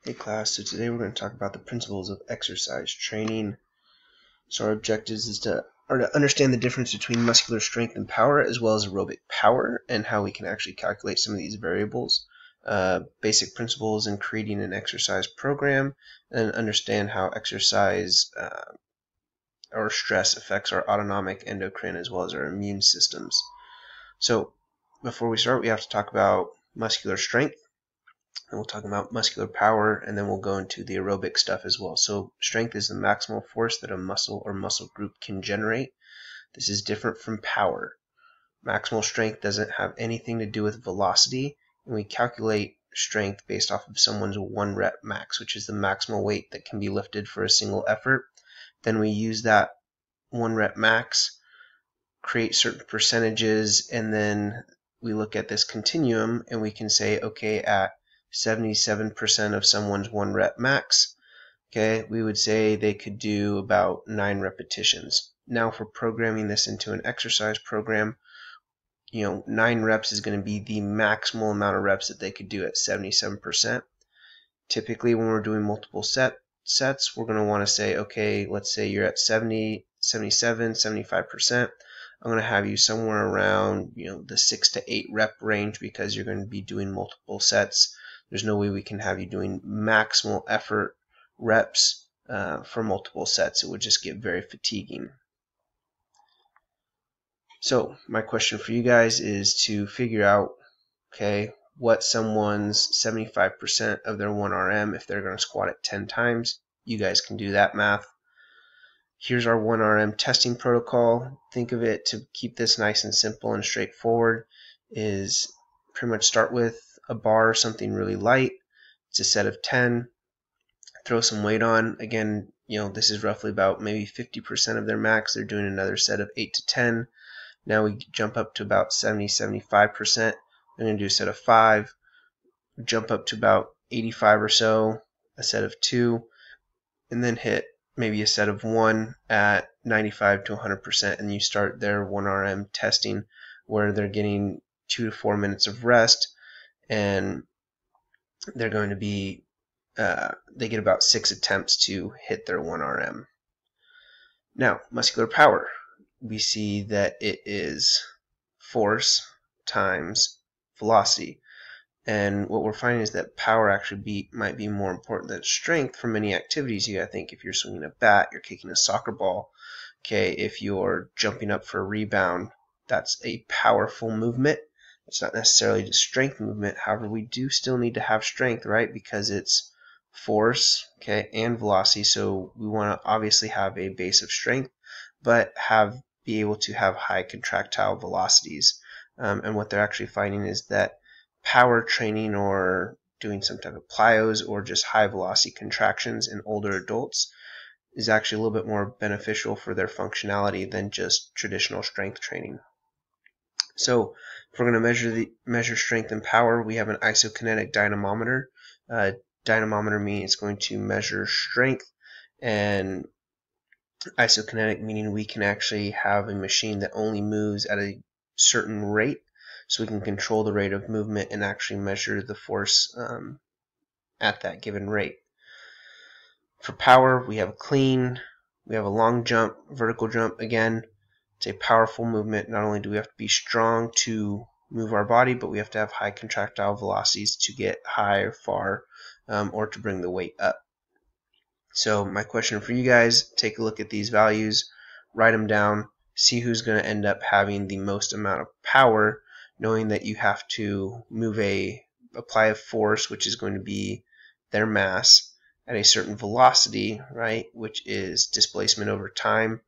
Hey class, so today we're going to talk about the principles of exercise training. So our objectives is to understand the difference between muscular strength and power, as well as aerobic power, and how we can actually calculate some of these variables. Basic principles in creating an exercise program, and understand how exercise or stress affects our autonomic, endocrine, as well as our immune systems. So before we start, we have to talk about muscular strength. And we'll talk about muscular power, and then we'll go into the aerobic stuff as well. So strength is the maximal force that a muscle or muscle group can generate. This is different from power. Maximal strength doesn't have anything to do with velocity, and we calculate strength based off of someone's 1 rep max, which is the maximal weight that can be lifted for a single effort. Then we use that 1 rep max, create certain percentages, and then we look at this continuum and we can say, okay, at 77% of someone's 1 rep max, okay, we would say they could do about 9 repetitions. Now for programming this into an exercise program, 9 reps is going to be the maximal amount of reps that they could do at 77%. Typically when we're doing multiple sets, we're going to want to say, okay, let's say you're at 70, 77, 75%. I'm going to have you somewhere around the 6 to 8 rep range because you're going to be doing multiple sets. There's no way we can have you doing maximal effort reps for multiple sets. It would just get very fatiguing. So my question for you guys is to figure out, okay, what someone's 75% of their 1 RM if they're going to squat it 10 times. You guys can do that math. Here's our 1 RM testing protocol. Think of it, to keep this nice and simple and straightforward, is pretty much start with a bar or something really light. It's a set of 10. Throw some weight on. Again, this is roughly about maybe 50% of their max. They're doing another set of 8 to 10. Now we jump up to about 70-75%. They're going to do a set of 5. Jump up to about 85 or so, a set of 2, and then hit maybe a set of 1 at 95 to 100%, and you start their 1 RM testing where they're getting 2 to 4 minutes of rest, and they're going to be they get about 6 attempts to hit their 1 RM. Now, muscular power, we see that it is force times velocity. And what we're finding is that power actually might be more important than strength for many activities. You gotta think, if you're swinging a bat, you're kicking a soccer ball, okay, if you're jumping up for a rebound, that's a powerful movement. It's not necessarily just strength movement. However, we do still need to have strength, right? Because it's force, okay, and velocity. So we want to obviously have a base of strength, but be able to have high contractile velocities. And what they're actually finding is that power training or doing some type of plyos or just high velocity contractions in older adults is actually a little bit more beneficial for their functionality than just traditional strength training. So if we're going to measure strength and power, we have an isokinetic dynamometer. Dynamometer meaning it's going to measure strength, and isokinetic meaning we can actually have a machine that only moves at a certain rate, so we can control the rate of movement and actually measure the force at that given rate. For power, we have a clean, we have a long jump, vertical jump. Again, it's a powerful movement. Not only do we have to be strong to move our body, but we have to have high contractile velocities to get high or far, or to bring the weight up. So my question for you guys, take a look at these values, write them down, see who's going to end up having the most amount of power, knowing that you have to apply a force, which is going to be their mass, at a certain velocity, right, which is displacement over time,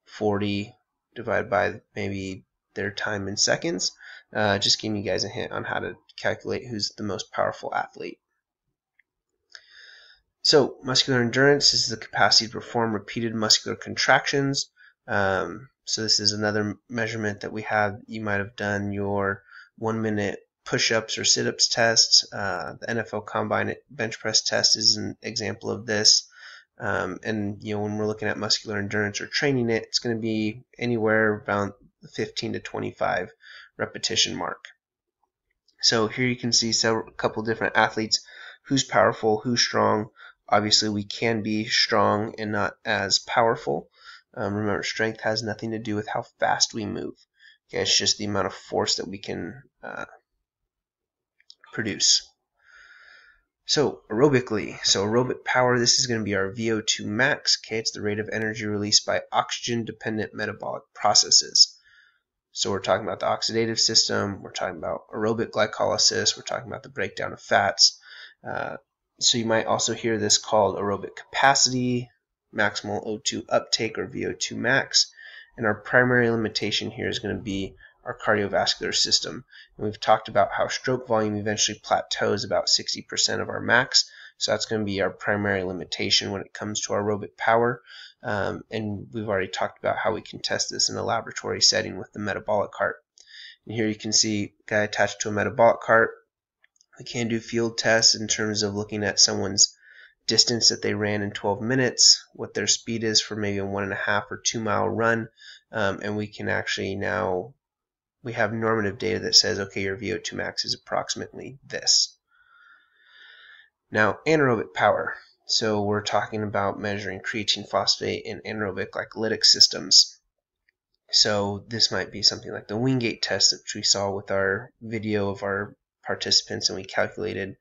40 divided by maybe their time in seconds. Just giving you guys a hint on how to calculate who's the most powerful athlete. So muscular endurance is the capacity to perform repeated muscular contractions. So this is another measurement that we have. You might have done your 1 minute push-ups or sit-ups test. The NFL Combine bench press test is an example of this. And when we're looking at muscular endurance or training it, it's going to be anywhere around the 15 to 25 repetition mark. So here you can see a couple different athletes who's powerful, who's strong. Obviously, we can be strong and not as powerful. Remember, strength has nothing to do with how fast we move. Okay, it's just the amount of force that we can produce. So aerobically, aerobic power, this is going to be our VO2 max. Okay, it's the rate of energy released by oxygen-dependent metabolic processes. So we're talking about the oxidative system, we're talking about aerobic glycolysis, we're talking about the breakdown of fats. So you might also hear this called aerobic capacity, maximal O2 uptake, or VO2 max. And our primary limitation here is going to be our cardiovascular system. And we've talked about how stroke volume eventually plateaus about 60% of our max. So that's going to be our primary limitation when it comes to our aerobic power. And we've already talked about how we can test this in a laboratory setting with the metabolic cart. And here you can see a guy attached to a metabolic cart. We can do field tests in terms of looking at someone's distance that they ran in 12 minutes, what their speed is for maybe a 1.5 or 2 mile run, and we can actually now, we have normative data that says, okay, your VO2 max is approximately this. Now, anaerobic power. So we're talking about measuring creatine phosphate in anaerobic glycolytic systems. So this might be something like the Wingate test that we saw with our video of our participants, and we calculated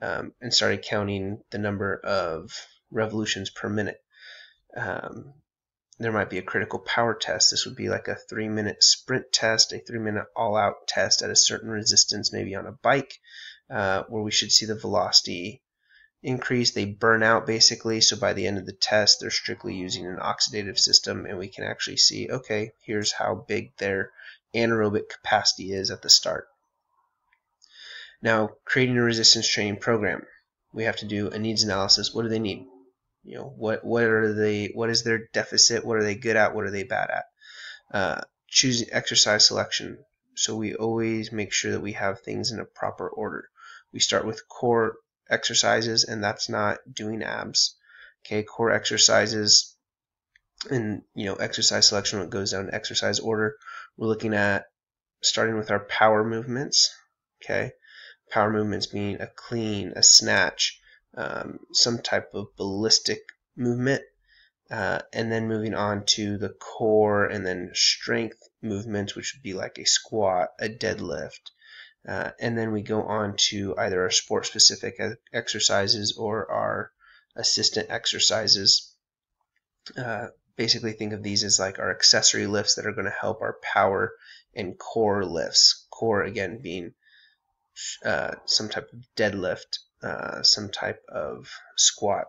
and started counting the number of revolutions per minute. There might be a critical power test. This would be like a 3-minute sprint test, a 3-minute all-out test at a certain resistance, maybe on a bike, where we should see the velocity increase. They burn out basically, so by the end of the test they're strictly using an oxidative system, and we can actually see, okay, here's how big their anaerobic capacity is at the start. Now, creating a resistance training program, we have to do a needs analysis. What do they need? You know, what is their deficit? What are they good at? What are they bad at? Choosing exercise selection. So we always make sure that we have things in a proper order. We start with core exercises, and that's not doing abs. Okay, core exercises, and exercise selection when it goes down to exercise order. We're looking at starting with our power movements. Okay, power movements being a clean, a snatch, some type of ballistic movement, and then moving on to the core and then strength movements, which would be like a squat, a deadlift, and then we go on to either our sport-specific exercises or our assistant exercises. Basically think of these as like our accessory lifts that are going to help our power and core lifts. Core, again, being some type of deadlift, some type of squat.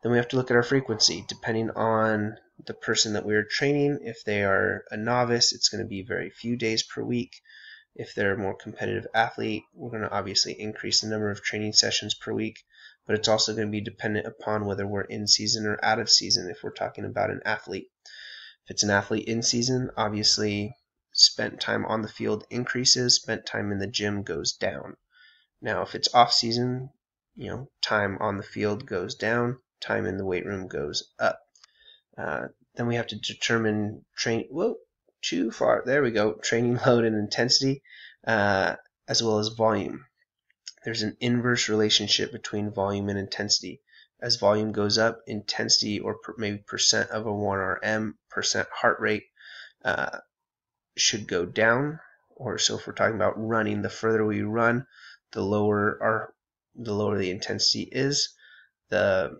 Then we have to look at our frequency. Depending on the person that we're training, if they are a novice, it's going to be very few days per week. If they're a more competitive athlete, we're going to obviously increase the number of training sessions per week, but it's also going to be dependent upon whether we're in season or out of season if we're talking about an athlete. If it's an athlete in season, obviously spent time on the field increases, spent time in the gym goes down. Now, if it's off season, time on the field goes down, time in the weight room goes up. Then we have to determine training load and intensity, as well as volume. There's an inverse relationship between volume and intensity. As volume goes up, intensity, or maybe percent of a 1RM, percent heart rate, should go down. Or so if we're talking about running, the further we run, the lower the intensity is. The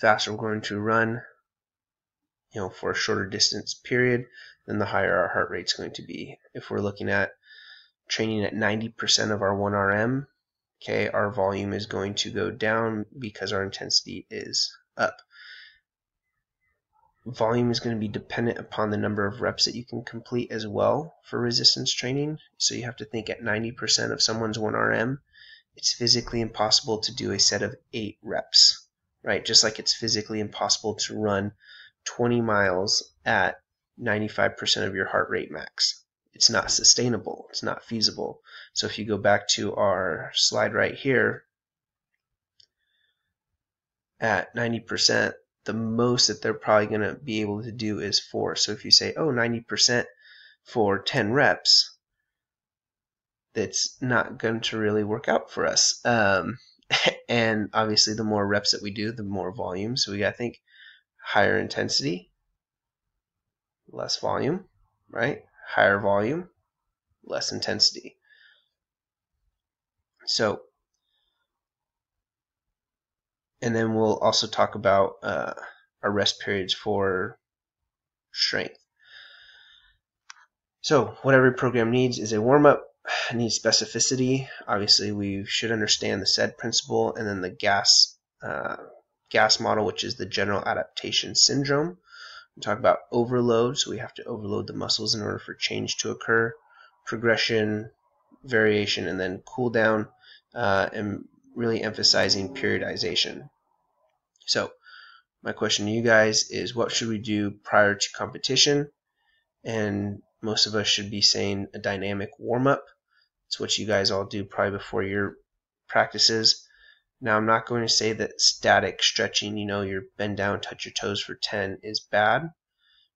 faster we're going to run, for a shorter distance period, then the higher our heart rate is going to be. If we're looking at training at 90% of our 1RM, okay, our volume is going to go down because our intensity is up. Volume is going to be dependent upon the number of reps that you can complete as well for resistance training. So you have to think at 90% of someone's 1RM, it's physically impossible to do a set of 8 reps, right? Just like it's physically impossible to run 20 miles at 95% of your heart rate max. It's not sustainable. It's not feasible. So if you go back to our slide right here, at 90%, the most that they're probably going to be able to do is 4. So if you say, 90% for 10 reps, that's not going to really work out for us. And obviously the more reps that we do, the more volume. So we got to think higher intensity, less volume, right? Higher volume, less intensity. So, and then we'll also talk about our rest periods for strength. So what every program needs is a warm-up, needs specificity. Obviously we should understand the SAID principle, and then the gas model, which is the general adaptation syndrome. We talk about overload, so we have to overload the muscles in order for change to occur, progression, variation, and then cool down, and really emphasizing periodization. So my question to you guys is, what should we do prior to competition? And most of us should be saying a dynamic warm-up. It's what you guys all do probably before your practices. Now, I'm not going to say that static stretching, you bend down, touch your toes for 10 is bad.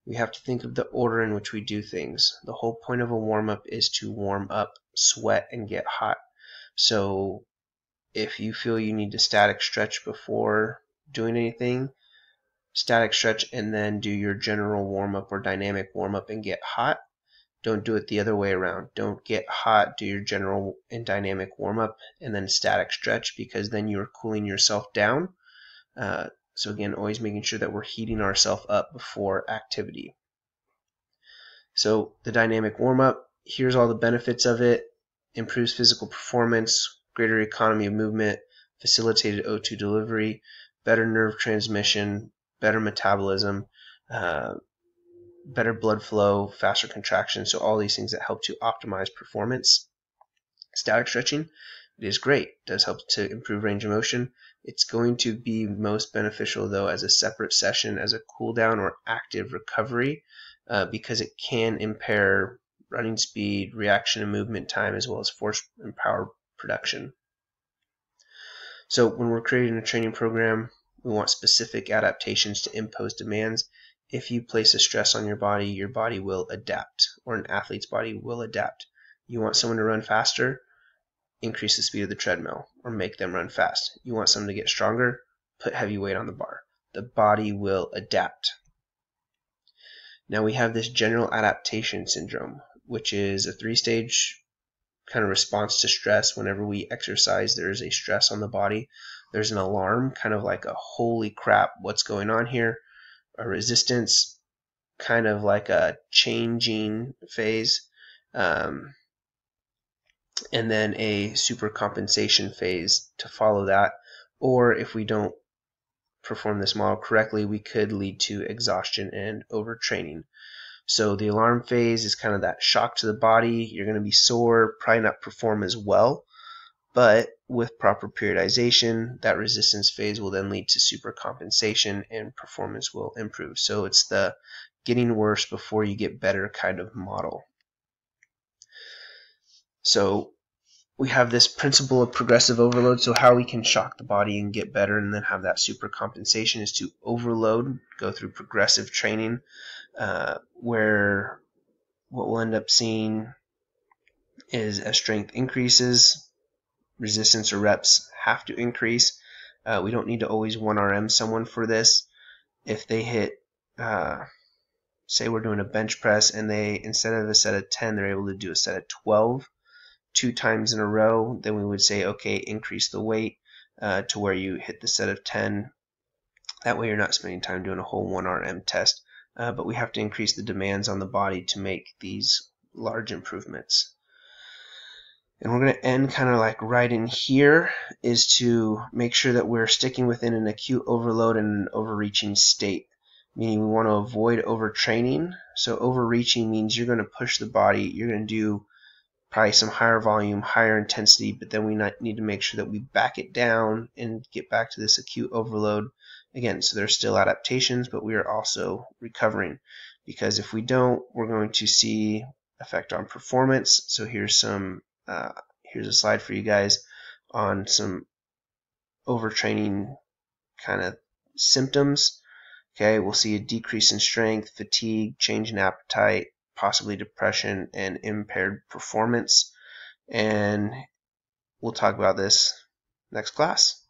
We have to think of the order in which we do things. The whole point of a warm-up is to warm up, sweat, and get hot. So if you feel you need to static stretch before doing anything, static stretch and then do your general warm-up or dynamic warm-up and get hot. Don't do it the other way around. Don't get hot, do your general and dynamic warm-up, and then static stretch, because then you're cooling yourself down. So again, always making sure that we're heating ourselves up before activity. So the dynamic warm-up, here's all the benefits of it. Improves physical performance, greater economy of movement, facilitated O2 delivery, better nerve transmission, better metabolism, better blood flow, faster contraction, so all these things that help to optimize performance. Static stretching, it is great. It does help to improve range of motion. It's going to be most beneficial though as a separate session, as a cool down or active recovery, because it can impair running speed, reaction and movement time, as well as force and power production. So when we're creating a training program, we want specific adaptations to impose demands. If you place a stress on your body will adapt, or an athlete's body will adapt. You want someone to run faster, increase the speed of the treadmill, or make them run fast. You want someone to get stronger, put heavy weight on the bar. The body will adapt. Now we have this general adaptation syndrome, which is a 3-stage kind of response to stress. Whenever we exercise, there is a stress on the body. There's an alarm, kind of like a holy crap, what's going on here? A resistance, kind of like a changing phase, and then a supercompensation phase to follow that. Or if we don't perform this model correctly, we could lead to exhaustion and overtraining. So the alarm phase is kind of that shock to the body. You're going to be sore, probably not perform as well, but with proper periodization, that resistance phase will then lead to supercompensation and performance will improve. So it's the getting worse before you get better kind of model. So we have this principle of progressive overload. So how we can shock the body and get better and then have that supercompensation is to overload, go through progressive training, where what we'll end up seeing is as strength increases, resistance or reps have to increase. We don't need to always 1RM someone for this. If they hit, say we're doing a bench press and they, instead of a set of 10, they're able to do a set of 12 2 times in a row, then we would say, okay, increase the weight to where you hit the set of 10. That way you're not spending time doing a whole 1RM test. But we have to increase the demands on the body to make these large improvements. And we're going to end kind of like right in here, is to make sure that we're sticking within an acute overload and an overreaching state, meaning we want to avoid overtraining. So overreaching means you're going to push the body, you're going to do probably some higher volume, higher intensity, but then we need to make sure that we back it down and get back to this acute overload again. So there's still adaptations, but we are also recovering, because if we don't, we're going to see effect on performance. So here's some here's a slide for you guys on some overtraining kind of symptoms. Okay, we'll see a decrease in strength, fatigue, change in appetite, possibly depression, and impaired performance. And we'll talk about this next class.